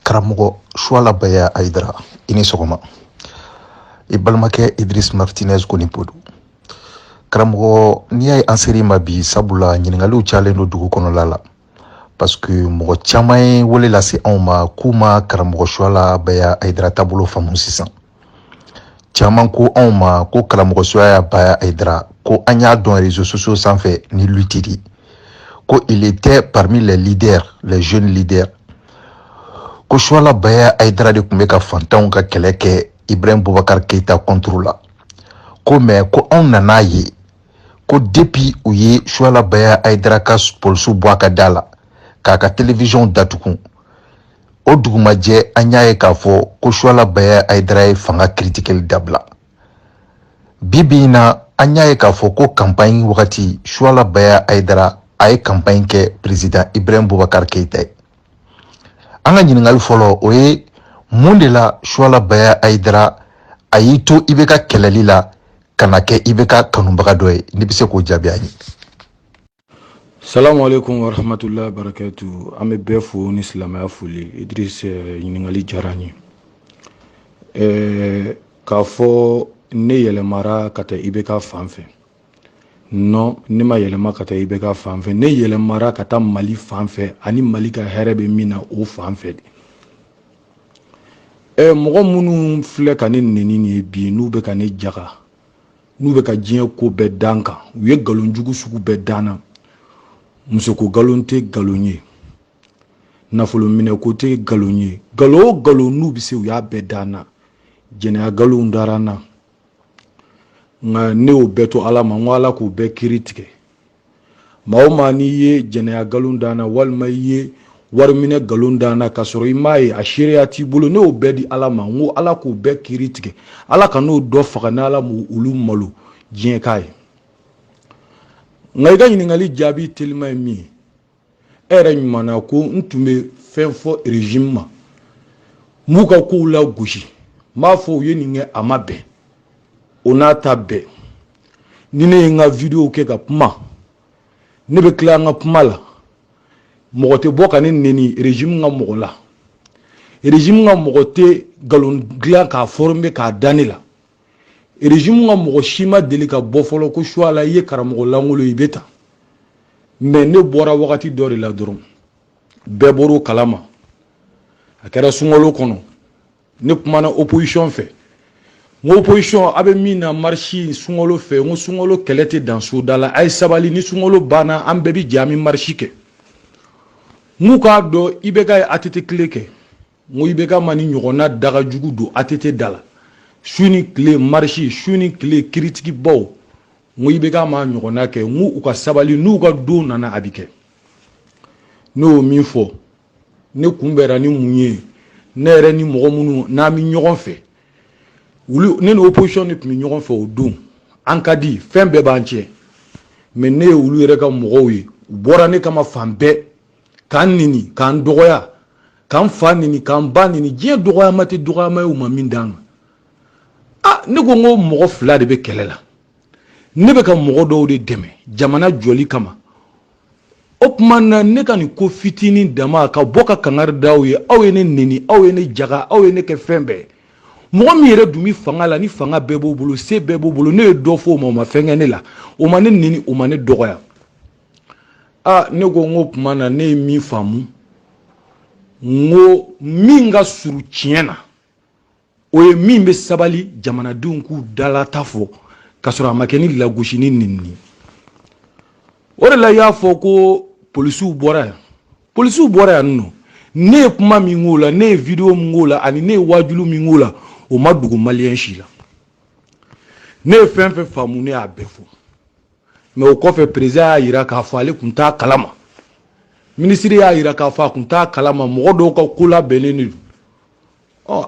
Karamogo Shuala Baya Aidara ini sogoma e balimakɛ Idris Martinez ko ni podu. Karamogo n'i y'a ye an ser'i ma bi sabula ɲininkaliw cayalen don dugu kɔnɔla la parce que mɔgɔ caman ye wele lase anw ma k'u ma Karamogo Shuala Baya Aidara taabolo faamu sisan. Caman ko anw ma ko Karamogo Shuala Baya Aidara ko an y'a dɔn réseaux sociaux sanfɛ ni lutte di ko il était parmi les leaders, les jeunes leaders. Ko Shuala Baya Aidara de tun bɛ ka fantanw ka kɛlɛ kɛ Ibrahim Boubacar Keita contre la. Ko mais ko anw nan'a ye ko depuis u ye Shuala Baya Aidara ka polisiw bɔ a ka da la k'a ka télévision datugu o dugumajɛ an y'a ye k'a fɔ ko Shuala Baya Aidara ye fanga critiquer dabila. Bibi in na an y'a ye k'a fɔ ko campagne wagati Shuala Baya Aidara a ye campagne kɛ président Ibrahim Boubacar Keita ye. An ka ɲininkali fɔlɔ o ye mun de la Shuala Baya Aidara a y'i to i bɛ ka kɛlɛli la ka na kɛ i bɛ ka kanubaga dɔ ye, n'i bɛ se k'o jaabi an ye. Salamu alaikum wa rahmatullahi wa barakatuh. An bɛ bɛɛ fo ni silamɛya foli. Idris ɲininkali diyara n ye. K'a fɔ ne yɛlɛmara ka taa IBK fan fɛ. Non, ne ma yɛlɛma ka taa IBK fan fɛ. Ne yɛlɛmara ka taa Mali fan fɛ ani Mali ka hɛrɛ bɛ min na o fan fɛ de. Mɔgɔ minnu filɛ ka ne nɛni ye bi n'u bɛ ka ne jaga, n'u bɛ ka diɲɛ ko bɛɛ dan kan, u ye nkalon jugu sugu bɛɛ dan na. Musoko nkalon tɛ nkalon ye, nafolo minɛ ko tɛ nkalon ye, nkalon o nkalon n'u bɛ se u y'a bɛɛ dan na, jɛnɛya nkalon dara n na. Nka ne y'o bɛɛ to Ala ma, n ko Ala k'o bɛɛ kiiri tigɛ. Maa o maa n'i ye jɛnɛya nkalon dan na walima i ye wari minɛ nkalon dan na k'a sɔrɔ i m'a ye a seereya t'i bolo, ne y'o bɛɛ di Ala ma, n ko Ala k'o bɛɛ kiiri tigɛ. Ala ka n'o dɔ faga ni Ala m'olu malo diɲɛ k'a ye. Nka i ka ɲininkali jaabi telima ye min ye, e yɛrɛ ɲumana ko n tun bɛ fɛn fɔ régime ma, m'u ka kow la gosi, n b'a fɔ u ye nin kɛ a ma bɛn, o n'a ta bɛɛ. Ni ne ye n ka vidéo kɛ ka kuma, ne bɛ tila an ka kuma la, mɔgɔ tɛ bɔ ka ne nɛni régime ka mɔgɔ la, régime ka mɔgɔ tɛ nkalon dilan k'a former k'a da ne la, régime ka mɔgɔ si ma deli ka bɔ fɔlɔ ko Shuala i ye karamɔgɔ langolo i bɛ ta. Mais ne bɔra wagati dɔ de la dɔrɔn, bɛɛ bɔr'o kalama, a kɛra sunkalo kɔnɔ, ne kumana opposition fɛ, n ko opposition a bɛ min na marche sunkalo fɛ, n ko sunkalo kɛlɛ tɛ dan soda la, a ye sabali ni sunkalo banna an bɛɛ bɛ jɛ an bɛ marche kɛ. N k'a dɔn IBK ye ATT tile kɛ, n ko IBK ma ni ɲɔgɔnna daga jugu don ATT da la, su ni tile marche, su ni tile kiritigibaw, n ko IBK ma ɲɔgɔnna kɛ, n ko u ka sabali n'u ka don nana a bɛ kɛ. Ne y'o min fɔ, ne kunbɛra ni mun ye, ne yɛrɛ ni mɔgɔ minnu n'an bɛ ɲɔgɔn fɛ, ne ni opposition de tun bɛ ɲɔgɔn fɛ o don, an ka di fɛn bɛɛ b'an cɛ, mais ne ye olu yɛrɛ ka mɔgɔw ye, u bɔra ne kama fan bɛɛ k'an nini k'an dɔgɔya, k'an fa nini k'an ba nini, diɲɛ dɔgɔyama tɛ dɔgɔyama ye u ma min d'an kan. Ne ko n ko mɔgɔ fila de bɛ kɛlɛ la, ne bɛ ka mɔgɔ dɔw de dɛmɛ jamana jɔli kama, o tuma na ne ka nin ko fitinin dama ka bɔ ka kangari d'aw ye, aw ye ne neni, aw ye ne jaga, aw ye ne kɛ fɛn bɛɛ. Mɔgɔ min yɛrɛ dun bɛ fanga la, ni fanga bɛɛ b'o bolo, se bɛɛ b'o bolo, ne ye dɔ fɔ o ma, o ma fɛn kɛ ne la, o ma ne neni, o ma ne dɔgɔya. Ne ko n ko tuma na ne ye min faamu, n ko min ka surun tiɲɛ na, o ye min bɛ sabali jamanadenw k'u dalata fɔ ka sɔrɔ a ma kɛ ni lagosi ni nɛnini. O de la i y'a fɔ ko polisiw bɔra yan, polisiw bɔra yan nɔ, ne ye kuma min k'o la, ne ye vidéo min k'o la, ani ne ye wajulu min k'o la, o ma dogo maliyɛn si la. Ne ye fɛn fɛn faamu ne y'a bɛɛ fɔ, mais o kɔfɛ président y'a jira k'a fɔ ale tun t'a kalama, ministre y'a jira k'a fɔ a tun t'a kalama, mɔgɔ dɔw ka ko labɛnnen de don.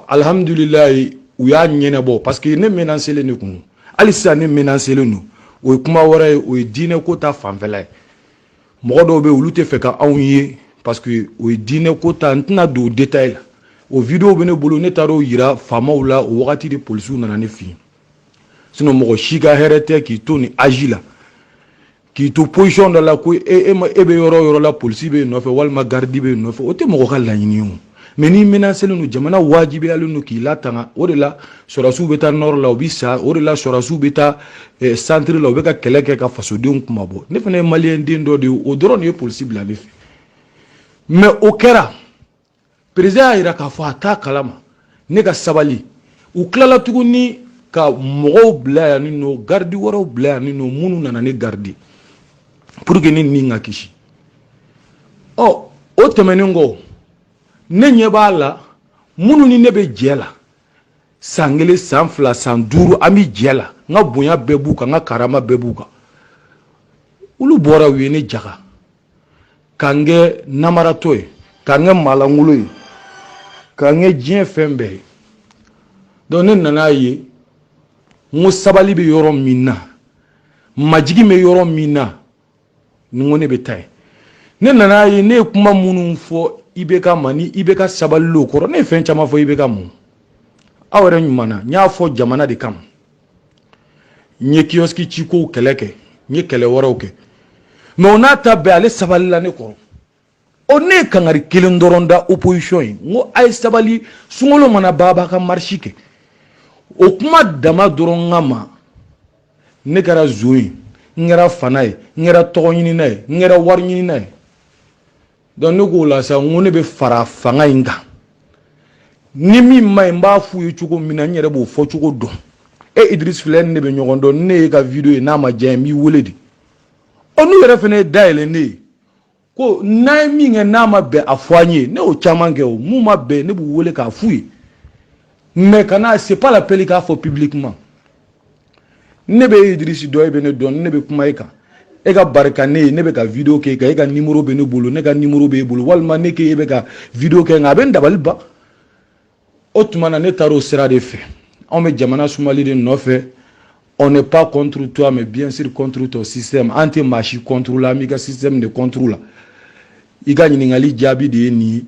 Alhamdulilayi u y'a ɲɛnabɔ parce que ne menacelen de kun, hali sisan ne menacelen don, o ye kuma wɛrɛ ye, o ye diinɛ ko ta fanfɛla ye. Mɔgɔ dɔw bɛ olu tɛ fɛ ka anw ye parce que o ye diinɛ ko ta, n tɛna don o détail la, o vidéo bɛ ne bolo, ne taar'o jira faamaw la o wagati de polisiw nana ne fɛ yen. Sinon mɔgɔ si ka hɛrɛ tɛ k'i to nin âge la, k'i to position dɔ la ko e bɛ yɔrɔ o yɔrɔ la polisi bɛ yen nɔfɛ walima garde bɛ yen nɔfɛ, o tɛ mɔgɔ ka laɲini ye o. mais ni menacé nu jamana wajibi alu nu ki la tanga o de la sorasu beta nord la obisa o de la sorasu beta centre la obeka keleke ka fasodenw kuma bo ne fana malien den do de o drone est possible la fi mais o kera président ira ka fa ta kalama ne ka sabali u klala tuguni ka mogo bla ya ni no gardi woro bla ya ni no munu nana ne gardi pour que ni nga kishi oh o temeningo ne nyeba la munu ni ne be jela sangele sanfla sanduru ami jela nga bonya bebuka nga karama bebuka ulu bora wi ne jaga kange namaratoy kange malanguloy kange jien fembe don ne nana yi musabali be yoro minna majigi me yoro minna ngone betay ne nana yi ne kuma munu fo ibeka mani ibeka sabalo koro ne fen chama fo ibeka mu awere nyumana nya fo jamana de kam nye kioski chiko keleke nye kele woro ke mais on a tabé ale sabali la ne koro on ne kangari kilindoronda opposition ngo ay sabali sungolo mana baba ka marchike o kuma dama dorongama ne kara zoui ngera fanaye ngera togonyini nay ngera warnyini nay don ne ko la sa ngone be fara fanga inga ni mi may mba fu yu chugo mina nyere bo fo chugo do e Idriss Flen ne be nyogondo ne ka video na ma jami woledi onu yere fene daile ne ko na mi nge na ma be afwanye ne o chamange o mu ma be ne bu wole ka fuyi mais kana c'est pas la peine qu'a fait publiquement ne be Idriss do e be ne don ne be kuma eka e ga barkane ne be ka video ke ga numéro be ne bulu ne ga numéro be bulu walma ne ke e be ka video ke nga ben dabal ba otmana ne taro sera de fait on me jamana soumali de no fait on n'est pas contre toi mais bien sûr contre ton système anti machi contre la miga système de contrôle iga ngali jabi de ni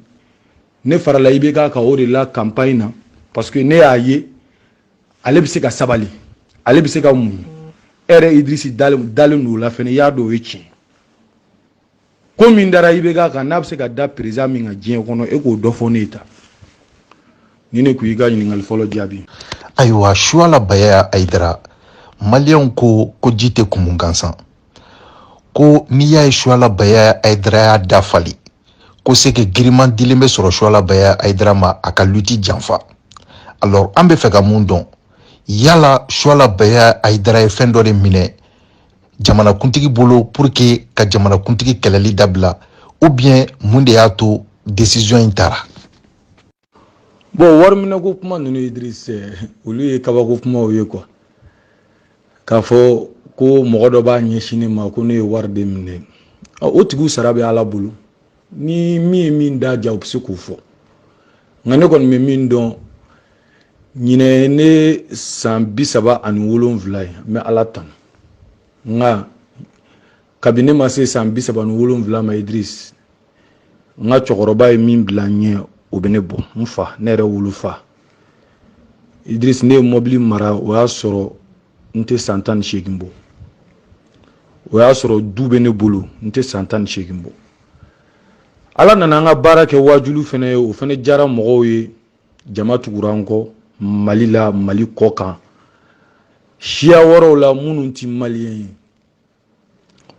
ne farala ibeka ka ore la campagne parce que ne aye ale bise ka sabali ale bise ka mu ere Idriss dal nu la fene ya do wechi komi ndara ibeka ka na bise ka da président mi nga jien kono e ko do foneta ni ne ku iga ngali folo jabi aywa shuala baya aidra malion ko jite kumungansan ko ni ya shuala baya aidra dafali ko se ke griman dilembe soro shuala baya aidra ma aka luti janfa alors ambe feka mundon yala shuala baya aidra fendo de mine jamana kuntigi bolo pour que ka jamana kuntigi kelali dabla ou bien munde yato décision intara bon war mina ko kuma nunu Idriss olu ye kaba ko kuma o ye quoi ka fo ko mogodo ba nyeshini ma ko ne war de mine o tigu sarabe ala bulu ni mi da ja opsiku fo ngane kon me min don nyine ne san bisaba ani wolonvla mais ala tan nga cabinet ma se san bisaba ani wolonvla ma Idriss nga chokoroba e min blanye obenebo mfa nere wulufa Idriss ne mobili mara o ya soro nte santan shegimbo o ya soro dube ne bulu nte santan shegimbo ala nana nga barake wajulu fene o fene jara mogo ye jamatu guranko malila mali kokan shia woro la munu ti malien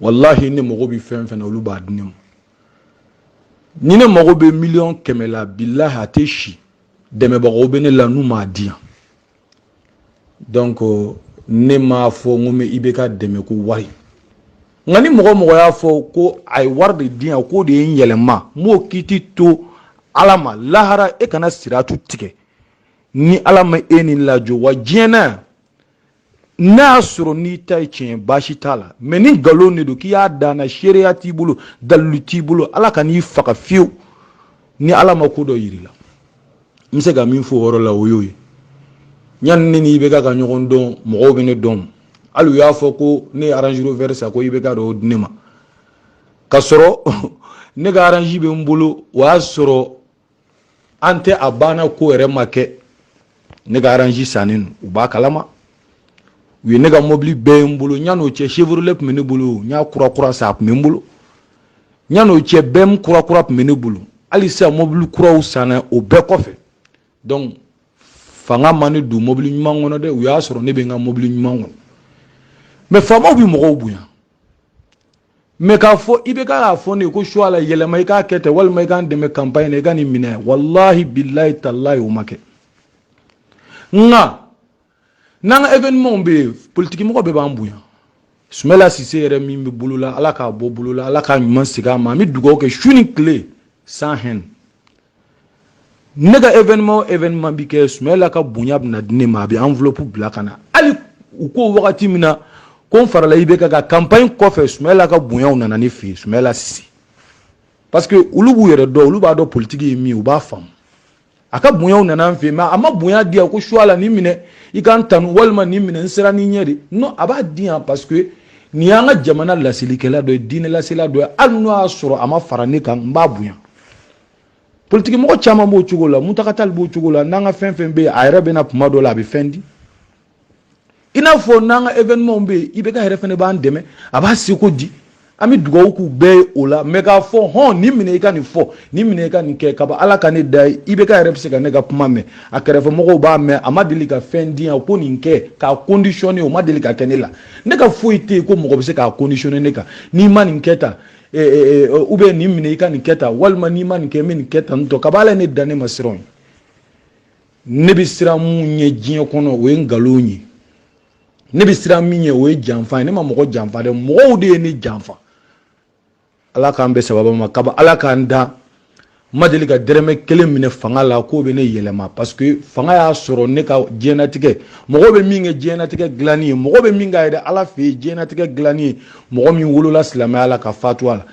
wallahi ne mogo bi fen fen olu ba dinim ni ne mogo be million kemela billahi ateshi deme bogo be ne la nu ma dia donc ne ma fo ngume ibeka deme ko wari ngani mogo ya fo ko ay warde dia ko de yelema mo kiti to alama lahara e kana siratu tike ni alama eni lajo wa jena na soro ni tay chien bashi tala meni galoni do ki ya dana sharia tibulu daluti bulu ala kan yi faka fiu ni alama ko do yirila mise ga min fo woro la oyoyi nyan ni be ga nyogon don mo be ne dom alu ya fo ko ne arrangero versa ko ibe ga do dinema kasoro ne ga arrangi be mbulu wa soro ante abana ko ere make ne ga arrangi sanin uba kalama wi ne ga mobili be mbulu nyano che chevrolet mene bulu nya kura sa mene bulu nyano che bem kura mene bulu alisa mobile kuraw sana o bɛɛ kɔfɛ donc fanga mani du mobile ɲuman kɔnɔ dɛ u y'a sɔrɔ ne bɛ n ka mobile ɲuman kɔnɔ mais faamaw bi mɔgɔw bonya mais k'a fɔ i bɛ k'a fɔ ne ko choix la yɛlɛma i k'a kɛ ten walima i k'an dɛmɛ campagne na i ka nin minɛ wallahi billahi tallahi o ma kɛ nka n'an ka événement bɛ yen politique mɔgɔ bɛɛ b'an bonya Sumela Sise yɛrɛ min bɛ bolo la ala k'a bɔ bolo la ala k'a ɲuman segin a ma an bɛ dugawu kɛ su ni tile sans haine ne ka événement bi kɛ Sumela ka bonya bɛna di ne ma a bɛ enveloppe bila ka na hali u ko wagati min na ko n farala IBK ka campagne kɔfɛ Sumela ka bonyaw nana ne fɛ yen Sumela Sise parce que olu b'u yɛrɛ dɔn olu b'a dɔn politique ye min u b'a faamu a ka bonyaw nana an fɛ yen mais a ma bonya di yan ko choix la nin minɛ i ka n tanu walima nin minɛ n sera ni ɲɛ de non a b'a di yan parce que nin y'an ka jamana lasilikɛla dɔ ye diinɛ lasela dɔ ye hali n'o y'a sɔrɔ a ma fara ne kan n b'a bonya politique mɔgɔ caman b'o cogo la Muntaka Tall b'o cogo la n'an ka fɛn fɛn bɛ yen a yɛrɛ bɛna tuma dɔ la a bɛ fɛn di i n'a fɔ n'an ka événement bɛ yen IBK yɛrɛ fɛnɛ b'an dɛmɛ a b'a seko di an bɛ dugawu k'u bɛɛ ye o la mais k'a fɔ hɔn nin minɛ i ka nin fɔ nin minɛ i ka nin kɛ kaba ala ka ne da ye IBK yɛrɛ bɛ se ka ne ka kuma mɛn a kɛrɛfɛmɔgɔw b'a mɛn a ma deli ka fɛn di yan ko nin kɛ k'a conditionner o ma deli ka kɛ ne la ne ka foyi tɛ yen ko mɔgɔ bɛ se k'a conditionner ne kan n'i ma nin kɛ tan ou bien nin minɛ i ka nin kɛ tan walima n'i ma nin kɛ n bɛ nin kɛ tan tɔ kaba ala ye ne da ne ma siran ye ne bɛ siran mun ɲɛ diɲɛ kɔnɔ o ye nkalon ye ne bɛ siran min ye o ye janfa ye ne ma mɔgɔ janfa dɛ mɔgɔw de ye ne janfa ala k'an bɛ sababa ma kaba ala k'an da ma deli ka dɛrɛmɛ kelen minɛ fanga la k'o bɛ ne yɛlɛma parce que fanga y'a sɔrɔ ne ka diɲɛlatigɛ mɔgɔ bɛ min kɛ diɲɛlatigɛ dilanni ye mɔgɔ bɛ min ka yɛrɛ ala fɛ yen diɲɛlatigɛ dilanni ye mɔgɔ min wolola silamɛya la ka fatu a la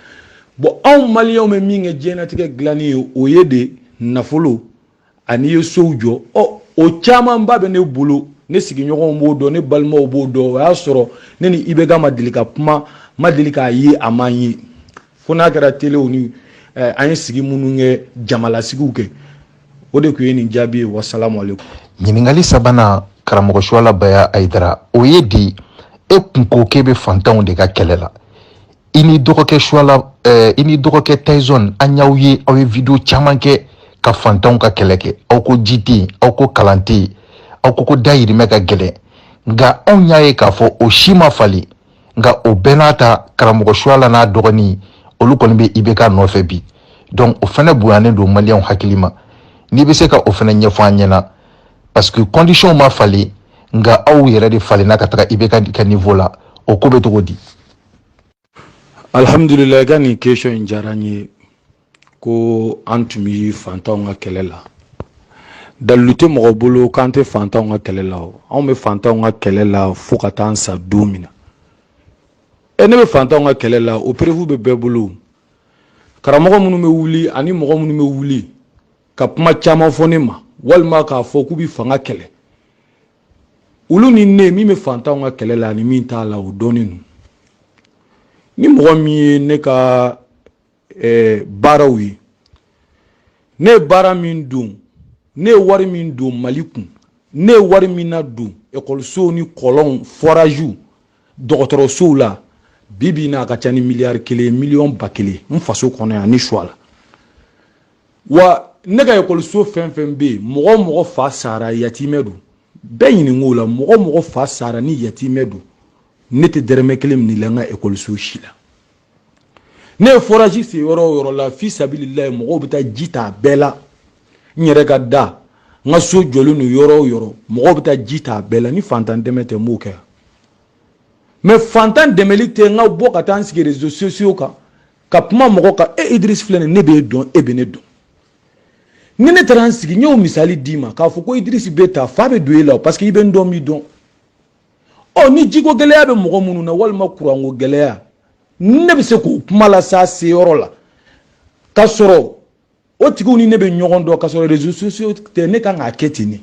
bon anw maliyɛnw bɛ min kɛ diɲɛlatigɛ dilanni ye o ye de nafolo ani ye sow jɔ o camanba bɛ ne bolo ne sigiɲɔgɔnw b'o dɔn ne balimaw b'o dɔn o y'a sɔrɔ ne ni IBK ma deli ka kuma ma deli k'a ye a man ye fo n'a kɛra telew ni an ye sigi minnu kɛ jamalasigiw kɛ o de tun ye nin jaabi ye wasalamu aleykum ɲiningali sabanan karamɔgɔ Suala Baya Ayidara o ye di e kun ko k'e bɛ fantanw de ka kɛlɛ la i ni dɔgɔkɛ Suala i ni dɔgɔkɛ Tyson an y'aw ye aw ye video caman kɛ ka fantanw ka kɛlɛ kɛ aw ko ji tɛ yen aw ko kalan tɛ yen aw ko dayirimɛ ka gɛlɛn nka anw y'a ye k'a fɔ o si ma fali nka o bɛɛ n'a ta karamɔgɔ Suala n'a dɔgɔnin olu kɔni bɛ IBK nɔfɛ bi donc o fana bonyanen don maliyɛnw hakili ma n'i bɛ se ka o fana ɲɛfɔ an ɲɛna parce que condition ma fali nka aw yɛrɛ de falenna ka taga IBK ka niveau la o ko bɛ cogo di alhamdulillah ka nin question in diyara n ye ko an tun bɛ fantanw ka kɛlɛ la dalilu tɛ mɔgɔ bolo k'an tɛ fantanw ka kɛlɛ la o anw bɛ fantanw ka kɛlɛ la fo ka taa an sa don min na ne bɛ fantanw ka kɛlɛ la o preuve bɛ bɛɛ bolo karamɔgɔ minnu bɛ wuli ani mɔgɔ minnu bɛ wuli ka kuma caman fɔ ne ma walima k'a fɔ k'u bɛ fanga kɛlɛ olu ni ne min bɛ fantanw ka kɛlɛ la ani min t'a la o dɔnnen don ni mɔgɔ min ye ne ka baaraw ye ne ye baara min don ne ye wari min don Mali kun ne ye wari min na don ekɔlisow ni kɔlɔnw foragew dɔgɔtɔrɔsow la bibi n'a ka ca ni miliyari 1 miliyɔn 1000 n faso kɔnɔ yan ni Suala wa ne ka ekɔliso fɛn fɛn bɛ yen mɔgɔ o mɔgɔ fa sara yatimɛ don bɛɛ ɲininko la mɔgɔ o mɔgɔ fa sara ni yatimɛ don ne tɛ dɛrɛmɛ kelen minɛ n ka ekɔliso si la ne ye forage sen yɔrɔ o yɔrɔ la fi sabilillahi mɔgɔw bɛ taa ji ta a bɛɛ la n yɛrɛ ka da n ka so jɔlen don yɔrɔ o yɔrɔ mɔgɔw bɛ taa ji ta a bɛɛ la ni fantan dɛmɛ tɛ n b'o kɛ mais fantan dɛmɛli tɛ n ka bɔ ka taa n sigi réseaux sociaux kan ka kuma mɔgɔ kan Idriss filɛ nin ne b'e dɔn e bɛ ne dɔn ni ne taara n sigi n y'o misali d'i ma k'a fɔ ko Idriss bɛ ta fa bɛ don e la parce que i bɛ n dɔn b'i dɔn ni jiko gɛlɛya bɛ mɔgɔ minnu na walima kuranko gɛlɛya ne bɛ se k'o kuma la s'a seyɔrɔ la k'a sɔrɔ o tigiw ni ne bɛ ɲɔgɔn dɔn k'a sɔrɔ réseaux sociaux tɛ ne kan k'a kɛ ten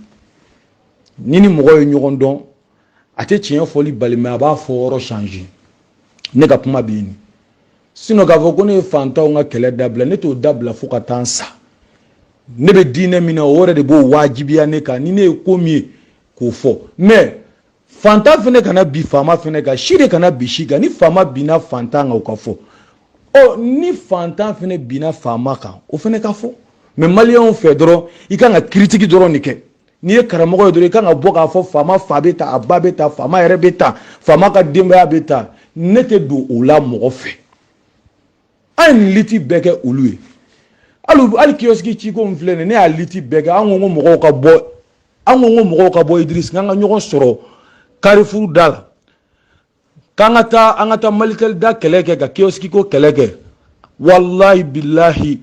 ni mɔgɔ ye ɲɔgɔn dɔn a tɛ tiɲɛ fɔli bali mais a b'a fɔ yɔrɔ changer ne ka kuma bɛ yen sinon k'a fɔ ko ne ye fantanw ka kɛlɛ dabila ne t'o dabila fo ka taa n sa ne bɛ diinɛ min na o yɛrɛ de b'o wajibiya ne kan ni ne ye ko min ye k'o fɔ mais fantan fɛnɛ kana bi faama fɛnɛ kan si de kana bi si kan ni faama binna fantan kan o ka fɔ Oh, ni fantan fene bina fama kan o fene ka fo mais malien fait doro i kan ka critique doro ni ke ni e karamogo doro i kan ka bo ka fo fama fa beta ababeta fama yere beta fama ka demba beta nete do o la mo fe an liti beke olu alu al kioski ci ko mflene ne a liti beke an ngo mo ka bo Idriss nga ñogon soro Carrefour dala angata malitel da keleke ga kioski ko keleke wallahi billahi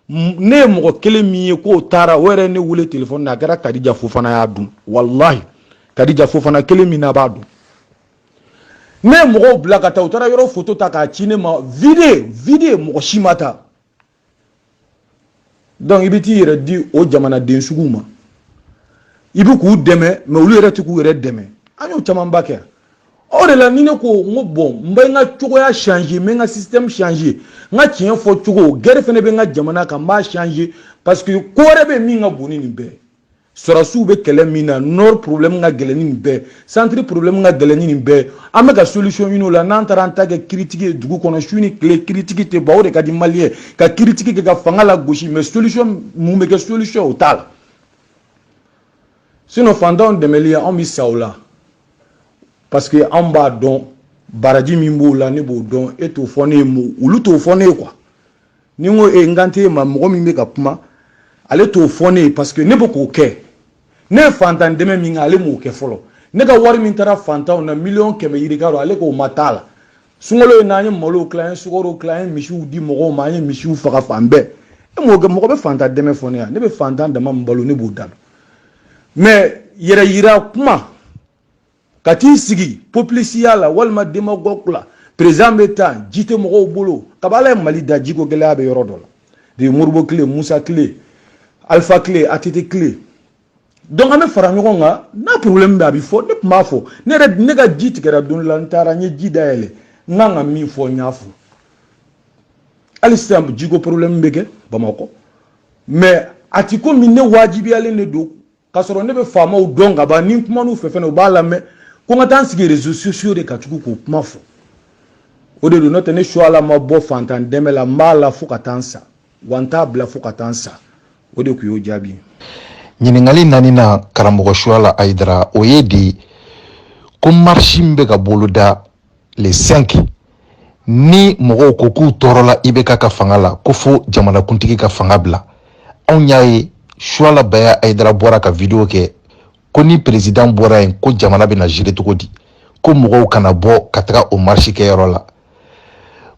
ne mo kele mi ko tara were ne wule telephone na gara Kadija Fofana ya dum wallahi Kadija Fofana kele mi na ba dum ne mo blaka ta utara yoro photo ta ka chine ma video mo shimata donc ibiti yere di o jamana den suguma ibu ku deme me olu yere tu ku yere deme anyo chama mbake o de la ni ne ko ngo bon mbay nga chogo ya changer me nga système changer nga tien fo chogo gere fene be nga jamana ka ma changer parce que ko rebe mi nga boni ni be sora su be kele mina nor problème nga gele ni be centre problème nga gele ni be ameka solution yino la nan taranta ke critiquer dugu kono shuni clé critiquer te bawo de ka di malien ka critiquer ke ka fanga la gauche mais solution mu me ke solution o tal sinon fandon de melia on mi saoula parce que en bas don baraji mimbo la ne bo don et to fone mu ulu to fone quoi ni ngo e ngante ma mo mi me ka puma ale to fone parce que ne bo ko ke ne fantan de me mi ngale mo ke folo ne ka wari min tara fantan na million keme yiri karo ale ko matala sungolo na nya molo client sugoro client mishu di mo ma nya mishu faka fambe e mo be fantan de me fone ya ne be fantan de ma mbalo ne bo dan mais yere yira kuma kati sigi populisia la walma demagog la président beta jite mo bolo kabala mali da jiko gele be yoro dola de Murbo Clé Moussa Clé Alpha Clé Atete Clé donc ame fara ñogo nga na problème ba bi fo ne ma fo ne red ne ga jiti kera don lantara ñe jida ele nga mi fo ñafu alistam jiko problème bege bamako mais atiko mi ne wajibi ale ne do kasoro ne be fama o donga ba ni kuma no fefene o bala me ko ngata sigi réseaux sociaux de katuku ko kuma fo o de no tene choix la ma bo fantan demela mala fu katansa wanta bla fu katansa o de ku yo jabi ɲiningali nani na karamɔgɔ Suala Aidara o ye di ko marche min bɛ ka boloda le 5 ni mɔgɔw ko k'u tɔɔrɔla IBK ka fanga la ko fo jamanakuntigi ka fanga bila anw y'a ye Suala Baya Aidara bɔra ka video kɛ ko ni président bɔra yen ko jamana bɛna gérer cogo di ko mɔgɔw kana bɔ ka taga o marche kɛyɔrɔ la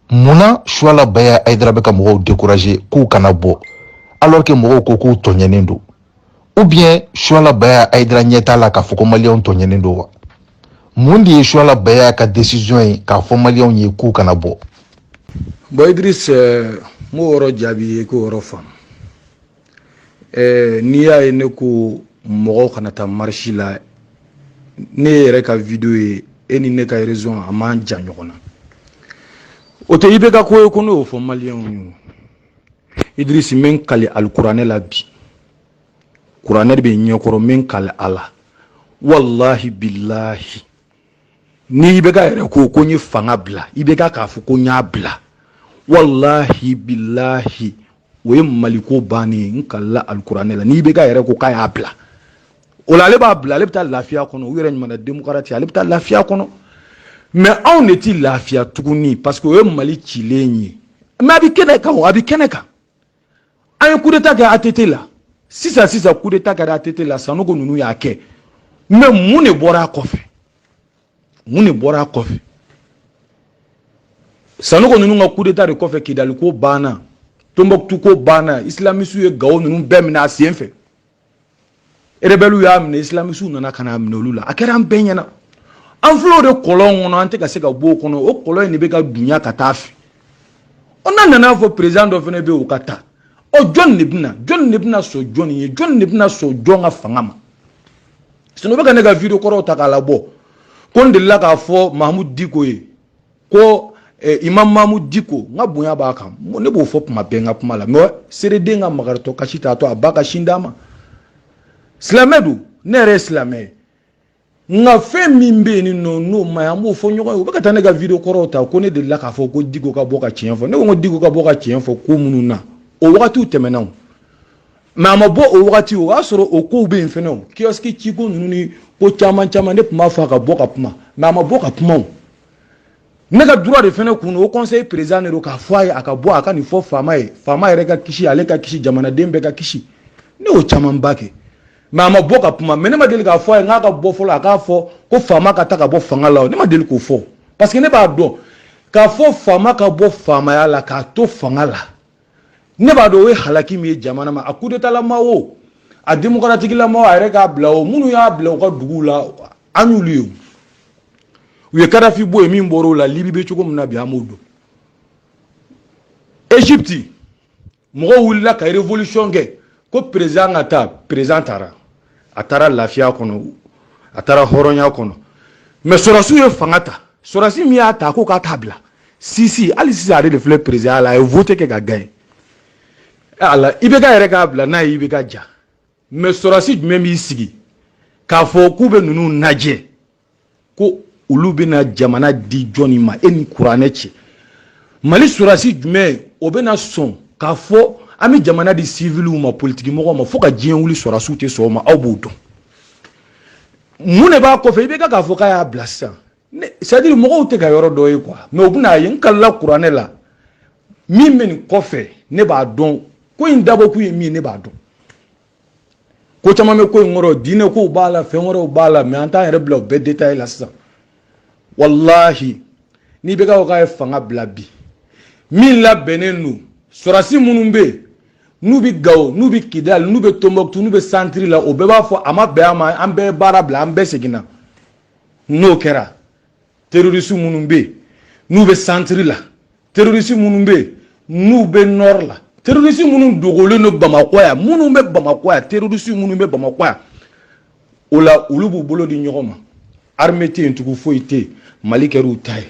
munna Suala Baya Aidara bɛ ka mɔgɔw décourager k'u kana bɔ alors que mɔgɔw ko k'u tɔɲɛnen don ou bien Suala Baya Aidara ɲɛta la k'a fɔ ko maliyɛnw tɔɲɛnen don wa mun de ye Suala Baya ka décision ye k'a fɔ maliyɛnw ye k'u kana bɔ bon Idriss mo yɔrɔ jaabi ye ko yɔrɔ faamu n'i y'a ye ne ko mɔgɔw kana taa marche la ne yɛrɛ ka video ye e ni ne ka raison a man jan ɲɔgɔn na o tɛ IBK ko ye ko ne y'o fɔ maliyɛnw ye Idriss min kali alikuranɛ la bi kuranɛ de bɛ ɲɛkɔrɔ min kali ala wallahi billahi ni IBK yɛrɛ ko n ye fanga bila IBK k'a fɔ ko n y'a bila wallahi billahi o ye maliko bannen n kalila alikuranɛ la ni IBK yɛrɛ ko k'a y'a bila o la ale b'a bila ale bɛ taa lafiya kɔnɔ u yɛrɛ ɲuman démocratie ale bɛ taa lafiya kɔnɔ mais anw de tɛ lafiya tuguni parce que o ye Mali cilen ye mais a bɛ kɛnɛ kan a bɛ kɛnɛ kan an ye coup d'état kɛ ATT la sisan coup d'état kɛra ATT la Sanogo ninnu y'a kɛ mais mun de bɔra a kɔfɛ Sanogo ninnu ka coup d'état de kɔfɛ Kidali ko banna Tombouctou ko banna islamisiw ye Gao ninnu bɛɛ minɛ a sen fɛ rebelle y'a minɛ islamisiw nana ka na minɛ olu la a kɛra an bɛɛ ɲɛna an filɛ o de kɔlɔn kɔnɔ an tɛ ka se ka bɔ o kɔnɔ o kɔlɔn in de bɛ ka dunya ka taa fɛ o n'a nana fɔ président dɔ fana bɛ yen o ka taa o jɔn de bɛna sɔn jɔn ye jɔn de bɛna sɔn jɔn ka fanga ma sinon o bɛ ka ne ka video kɔrɔw ta k'a labɔ ko n delila k'a fɔ Mahamud Diko ye ko Imam Mahamud Diko n ka bonya b'a kan ne b'o fɔ kuma bɛɛ n ka kuma la mais seereden ka magaritɔ kasi t'a to a ba ka sin d'a ma silamɛ don ne yɛrɛ ye silamɛ ye nga fe mimbe ni no mayambo fo nyogo ba katane ga video korota ko ne de la ka fo ko digo ka boka chien fo ne ko digo ka boka chien fo ko mununa o wakati temenaw ma ma bo o wakati o asoro o ko be infenaw kioski chiko nuni ko chama ne puma fa ka boka puma ma ma boka puma ne ga droit de fene kuno au conseil président ne ka fo ay aka bo aka ni fo fama e ka kishi ale ka kishi jamana dembe ka kishi ne o chama mbake mama boka puma mene ma deli ka fo nga ka bo fo la ka fo ko fama ka ta ka bo fanga la ne ma deli ko fo parce que ne ba do ka fo fama ka bo fama ya la ka to fanga la ne ba do we halaki mi jamana ma akude tala mawo a démocratique la mawo are ka blawo munu ya blawo ka dugula anyuliyo we kada fi bo mi mboro la libi be chuko mna bi amudo Egypte mo wula ka révolution ge ko président ata président atara lafia kono atara horonya kono mais sorasu ye fangata sorasi mi ata ko ka tabla si ali si a de fleur président la voter ke ga gagne ala ibeka ere ka bla na ibeka ja mais sorasi même isigi ka fo ku be nunu naje ko ulu bina jamana di joni ma eni kurane ci mali sorasi jume obena son ka fo ami jamana di civil ou ma politique mo ma foka jien wuli sora soute so ma awbudo mune ba ko fe be ka foka ya blassa c'est à dire mo ko te ga yoro doy quoi mais obuna yin kala qur'ane la mi men ko fe ne ba don ko indabo ku mi ne ba don ko chama me ko ngoro dine ko bala fe ngoro bala mais en temps reblo be détail la ça wallahi ni be ka fanga blabi min la benenu sorasi munumbe nubi gaw nubi kidal nubi tomboktu nubi santri la obeba fo ama be ama ambe barabla ambe segina no kera terroriste munumbe nubi santri la terroriste munumbe nube nor la terroriste munum dogole no bamako ya munumbe bamako ya terroriste munumbe bamako ya ola ulubu bolo di nyoma armée te ntuku foite malikeru tay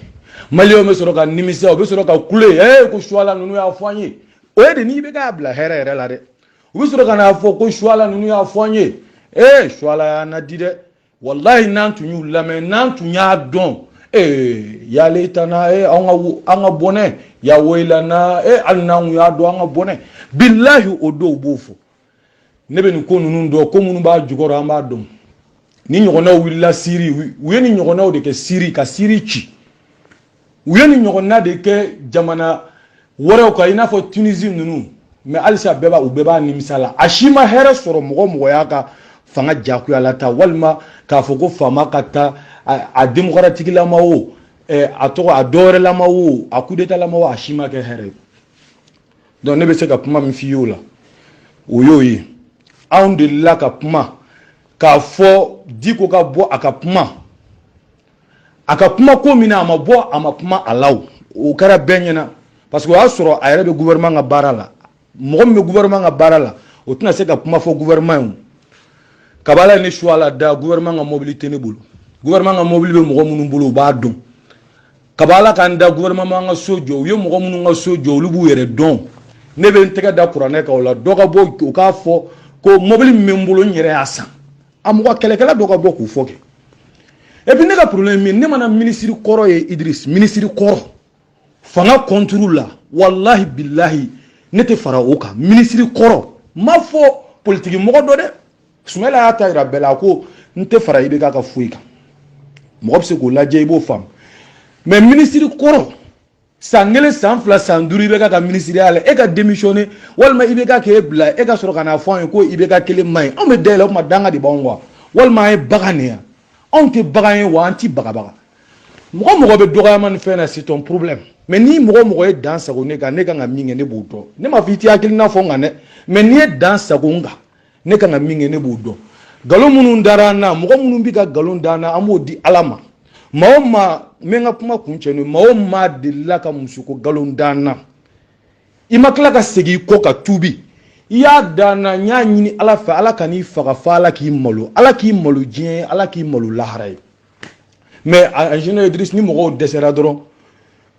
malio me soroka nimisa obe soroka kule ko shwala nunu ya fanye oye de ni be ka bla here la de obe soroka na fo ko shwala nunu ya fanye shwala na dide wallahi nan tunyu lame nan tunya don ya letana anga bone ya woila na alnan ya do anga bone billahi odo bofo nebe ni ko nunu do ko munu ba jugoro amba dom ni nyogona willa siri we ni nyogona de ke siri ka siri chi uyeni nyogona de ke jamana wore ko ina fo Tunisie nunu mais alisa beba u beba ni misala ashima here soro mogo yaka fanga jaku ya lata walma ka foko fama kata a démocratique la mawo atoko adore la mawo akudeta la mawo ashima ke here donc ne be se ka puma mi fiola oyoyi aunde la ka puma ka fo diko ka bo akapuma ko mina amabo amapuma alaw o kara benyana parce que asoro ayebe gouvernement nga barala mo me gouvernement nga barala o tuna se ka puma fo gouvernement kabala ne shwala da gouvernement nga mobilité ne bulu gouvernement nga mobilité mo munu bulu ba don kabala kan da gouvernement nga sojo yo mo munu nga sojo lu bu yere don ne be nteka da qur'ane ka wala doga bo o ka fo ko mobilité membulo nyere asa amwa kelekela doga bo ku foke et puis ne ka problème mi ne mana ministre koro ye Idriss ministre koro fanga contrôle la wallahi billahi ne te fara oka ministre koro ma fo politique mo do de sumela ata rabela ko nte fara ibe ka fuika mo se ko la jey bo fam mais ministre koro sangele sanfla sanduri be ka ministre ala e ka démissionner walma ibe ka ke bla e ka soro kana fo ko ibe ka kele mai on me dele ma danga di bangwa walma e bagania on te bagayen wa anti bagabaga mo be doga man fena c'est ton problème mais ni mo e dans sa ko ne ka minge ne buto ne ma fiti akil na fo ngane mais ni e dans sa ko nga ne ka minge ne buto galo munu ndarana mo munu bi ka galo ndana amodi alama maoma menga puma kunchenu maoma de ka musuko galo ndana imakla ka segi ko ka tubi ya dana nya nyini ala fa ala kani faga fa ala ki malu jien ala ki malu lahray mais en général Idriss ni mo desera dron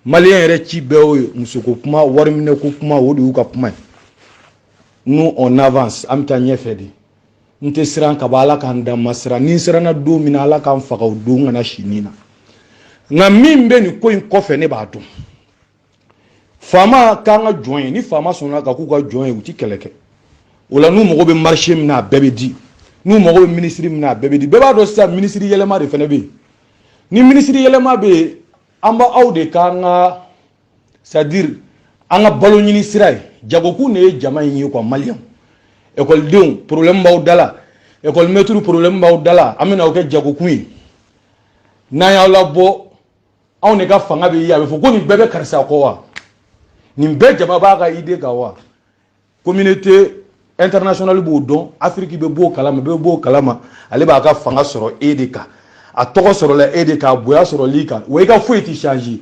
malien re ci bewo musuko kuma warmine ko kuma wodi ka kuma nous on avance am ta nyefedi nte siran ka ba ala kan da masira ni sirana do min ala kan faga do ngana shinina nga min be ni ko in kofe ne ba dum fama kanga join ni fama sona ka ku ka join uti keleke wala nu mo go be marché mina bebe di nu mo go be ministre mina bebe di beba do sa ministre yelema de fene be ni ministre yelema be amba awde kanga c'est-à-dire anga balo nyini siray jago ku ne jama yi ko malien école deun problème baw dala école maître problème baw dala amena o ke jago ku yi na ya la bo on ne ga fanga be ya be fo ko ni bebe karsa ko wa ni be jama ba ga ide ga wa communauté internationale bo don Afrique be bo kalama ale ba ga fanga soro edeka a togo soro la edeka boya soro lika we ga fo eti changer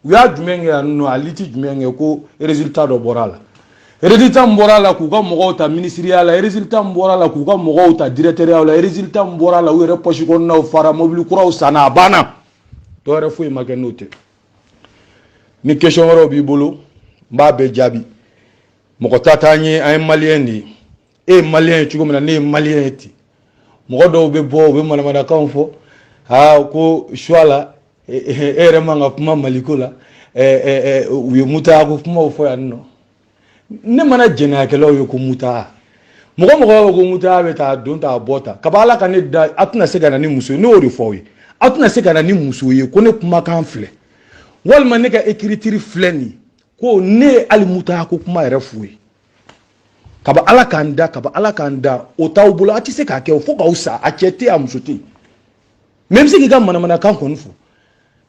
we a dumenge no aliti dumenge ko résultat do borala résultat morala ku ga mo ta ministériel la résultat morala ku ga mo ta directeur la résultat morala we re poche ko na fara mobile kura sana bana to re fo maganote ni question ro bi bolo mba be jabi moko tatanye ay malien ni e malien ci ko mena ne malien ti moko do be bo be mana kan fo ha ko shwala re manga kuma malikola wi muta ko kuma fo ya no ne mana jena ke lo yo ko muta moko ko muta be ta don ta bota kabala kan da atuna se gana ni muso no ri fo yi atuna se gana ni muso yi ko ne kuma kan fle wal man ne ka écriture fleni ko ne ali muta ko kuma refuwe kaba ala kanda o tawbula ati se ka ke fo ka usa a chete am sote même si ga mana kan konfu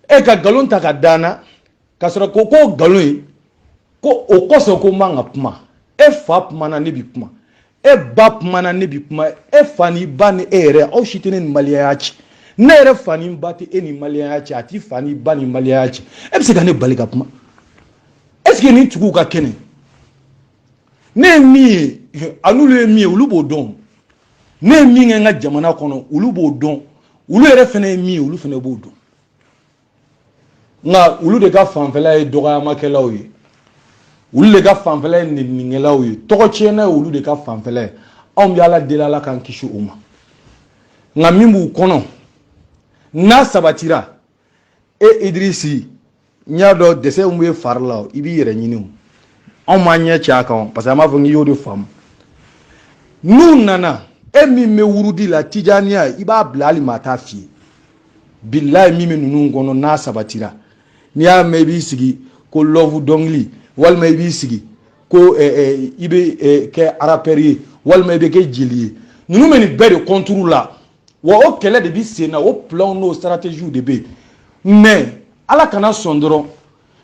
e ka galon ta ka dana ka sura ko galon ko o koso ko manga puma e fa mana ne bi puma e ba mana ne bi puma e fani bani ere o shitene maliachi ne ere fani bati eni maliachi ati fani bani maliachi e se ka ne balika puma est-ce que ni tuku ka kene ne mi anule mi ulubo don ne mi nga jamana kono ulubo don ulu ere fene mi ulu fene bo don nga ulu de ka fanfela e doga makela oyi ulu de ka fanfela ni ningela oyi toko chena ulu de ka fanfela on bi ala de la kan kishu uma nga mimbu kono na sabatira e Idrisi nyado dese umwe farla ibi yere nyinu on manye chaka parce que ma fo ngi yodo fam nu nana emi me wurudi la tijania iba blali mata fi billahi mimi nunu ngono na sabatira ni a mebi sigi ko lovu dongli wal mebi sigi ko ibe ke araperi wal mebi ke jili nunu meni bere contrôle la wa o kele de bi sena o plan no stratégie de be mais ala kana sondoro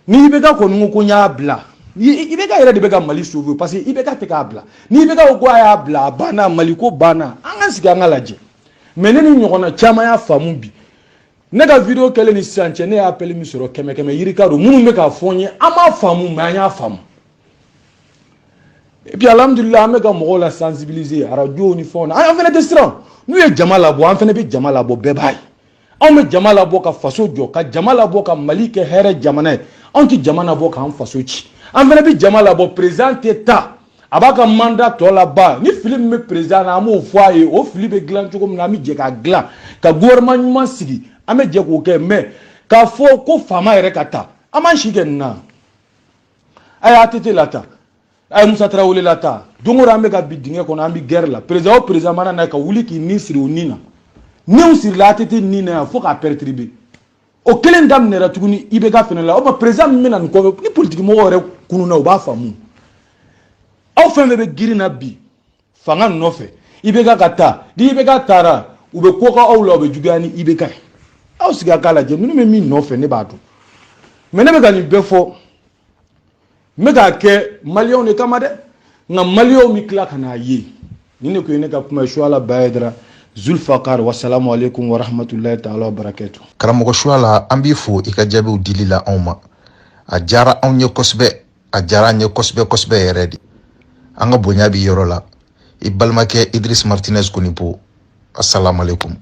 ni ibeka ko nungu ko nya bla ibeka yere de beka mali sauver parce que ibeka te ka bla ni ibeka ko ya bla bana mali ko bana anga siga ngalaje meneni nyokona chama ya famu bi nega video kele ni sanche ne appel mi soro keme yirikaro munu me ka fonye ama famu ma nya famu et puis alhamdulillah me ka mo la sensibiliser radio ni fona en fait destran nous e jamala bo en fait be jamala bo be bay on me jamala bo ka faso jo ka jamala bo ka malike here jamana on ti jamana bo ka en faso ci en fait be jamala bo président état abaka mandat to la ba ni film me président na mo foyer o philippe glan to comme na mi je ka glan ka gouvernement nyuma sigi ame je ko ke me ka fo ko fama ere kata aman shigen na aya tete lata ay Musa Traoré lata dongora me ka bidinge ko na ambi guerre la président mana na ka wuli ki ministre onina ni sur la tete nina fo ka pertribe o kelen dam ne ratuguni ibe ka fenela o ba président mena ko ni politique mo ore kunu na o ba famu aw fenbe be girina bi fanga nofe ibe ka kata di ibe ka tara ube ko ka awla be jugani ibe ka aw siga kala je nunu me mi nofe ne ba do me ne be ka ni befo me ka ke malion ne kamade nga malion mi kla kana yi ni ne ko ne ka kuma shwala baydra Zulfakar wassalamu alaikum wa rahmatullahi ta'ala wa barakatuh. Karamoko shwala ambi fo ika jabe udilila onma. A jara onye kosbe, a jara nye kosbe yeredi. Anga bonyabi yorola. Ibalmake Idris Martinez kunipo. Assalamu alaikum.